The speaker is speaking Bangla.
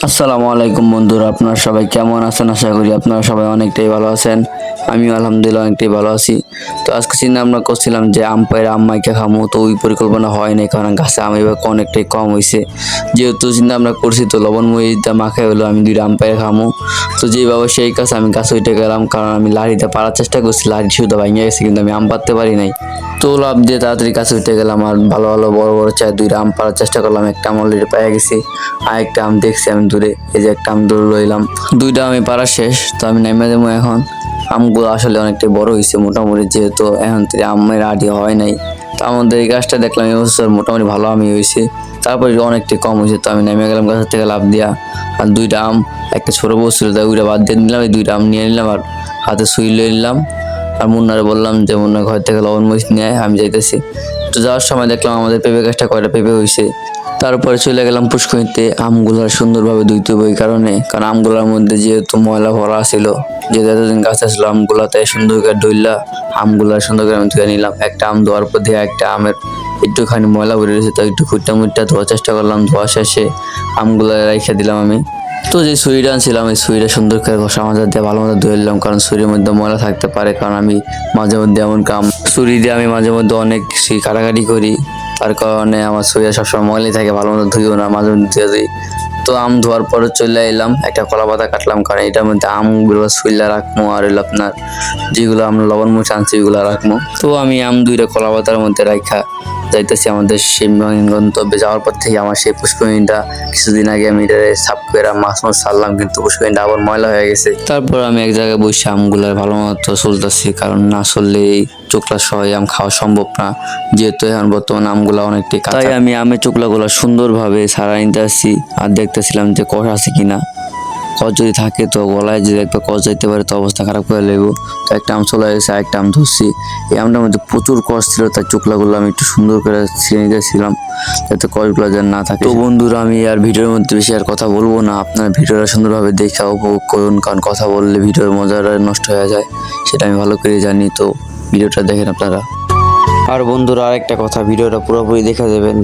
আসসালামু আলাইকুম বন্ধুরা, আপনারা সবাই কেমন আছেন? আশা করি আপনারা সবাই অনেকটাই ভালো আছেন। আমিও আলহামদুলিল্লাহ অনেকটাই ভালো আছি। তো আজকে চিন্তা ভাবনা করছিলাম যে আম পাইরা আম্মাইকে খামো, তো ওই পরিকল্পনা হয় নাই কারণ গাছে আম এবার অনেকটাই কম হয়েছে। যেহেতু চিন্তা ভাবনা করছি তো লবণ মরিচটা মাখাই হলো আমি দুইটা আম পাইরা খামো। তো যেভাবে সেই কাছে আমি গাছে উঠে গেলাম, কারণ আমি লাড়িতে পারার চেষ্টা করছি, লাড়ি শুধু ভেঙে গেছে কিন্তু আমি আম পারতে পারি নাই। তো লাভ দিয়ে তাড়াতাড়ি গাছে উঠে গেলাম আর ভালো ভালো বড় বড় চাই দুইটা আম পাড়ার চেষ্টা করলাম। একটা আম অলরেডি পেয়ে গেছি, আর একটা আম দেখছি আমি দূরে, এই যে একটা আম দূরে রইলাম। দুইটা আমি পাড়া শেষ, তো আমি নেমে দেবো এখন। আমগুলো আসলে অনেকটাই বড় হয়েছে মোটামুটি, যেহেতু এখন থেকে আমের আটি হয় নাই। তো আমাদের এই গাছটা দেখলাম এই বছর মোটামুটি ভালো আমই হয়েছে, তারপরে অনেকটাই কম হয়েছে। তো আমি নেমে গেলাম গাছের থেকে লাভ দিয়া, আর দুইটা আম একটা ছোট বসছিল তাই ওইটা বাদ দিয়ে নিলাম, এই দুইটা আম নিয়ে নিলাম আর হাতে সুই লিয়ে নিলাম। আর মুন্নারে বললাম যে মুন্না ঘর থেকে লবণ মরিচ নিয়ে আয়, আমি যাইতেছি। তো যাওয়ার সময় দেখলাম আমাদের পেঁপে গাছটা কয়টা পেঁপে হয়েছে। তারপরে চলে গেলাম পুষ্করিতে আমগুলার সুন্দরভাবে ধুইতে হবে ওই কারণ আমগুলার মধ্যে যেহেতু ময়লা ভরা ছিল, যেহেতু এতদিন গাছ আসলো আমগুলা, তাই সুন্দর করে ধুইলা আমগুলা সুন্দর করে আমি ধুয়ে নিলাম। একটা আম ধোয়ার পর দিয়ে একটা আমের একটুখানি ময়লা ভরে রয়েছে, তো একটু খুঁটটা মুটটা ধোয়ার চেষ্টা করলাম। ধোয়া শেষে আমগুলা রেখে দিলাম আমি। তো যে ছুরিটা আনছিলাম এই ছুরিটা সুন্দর করে ঘষা মাজা দিয়ে ভালো মতো ধুয়ে নিলাম, কারণ ছুরির মধ্যে ময়লা থাকতে পারে। কারণ আমি মাঝে মধ্যে এমন কাম ছুরি দিয়ে আমি মাঝে মধ্যে অনেক কিছুই কাটাকাটি করি, তার কারণে আমার ছুরিটা সবসময় ময়লাই থাকে, ভালো মতো ধুইও না, মাঝে মধ্যে ধুয়ে দিই। তো আম ধোয়ার পরে চলে এলাম, একটা কলা পাতা কাটলাম, কারণ এটার মধ্যে আমগুলো ছুইলা রাখবো আর হলো আপনার যেগুলো আমরা লবণ মরিচ আনছি ওইগুলো রাখবো। তো আমি আম দুইটা কলা পাতার মধ্যে রাখা যাইতেছি আমাদের সেই গন্তব্যে। যাওয়ার পর থেকে আমার সেই পুষ্করিণীটা কিছুদিন আগে আমি এটা সাফ করে মাছ ছাড়লাম, কিন্তু পুষ্করিণীটা আবার ময়লা হয়ে গেছে। তারপর আমি এক জায়গায় বসে আমগুলার ভালো মতো চলতেছি, কারণ না চললে চোকলা সহ আম খাওয়া সম্ভব না, যেহেতু এখন বর্তমানে আমগুলা অনেকটাই কাঁচা। তাই আমি আমের চোকলাগুলো সুন্দরভাবে ছাড়া নিতে আসছি আর দেখতেছিলাম যে কষ আছে কিনা। কষ যদি থাকে তো গলায় যদি একটা কষ যাইতে পারে তো অবস্থা খারাপ করে লেগো। তো একটা আম চলে গেছে, একটা আম ধরছি। এই আমটার মধ্যে প্রচুর কষ ছিল, তাই চোকলাগুলো আমি একটু সুন্দর করে ছিঁড়ে নিতেছিলাম যাতে কষগুলো যেন না থাকে। তো বন্ধুরা, আমি আর ভিডিওর মধ্যে বেশি আর কথা বলবো না, আপনার ভিডিওটা সুন্দরভাবে দেখা উপভোগ করুন, কারণ কথা বললে ভিডিওর মজাটা নষ্ট হয়ে যায়, সেটা আমি ভালো করে জানি। তো ভিডিওটা দেখেন আপনারা। আর বন্ধুরা, আরেকটা কথা, ভিডিওটা পুরোপুরি দেখে দেবেন।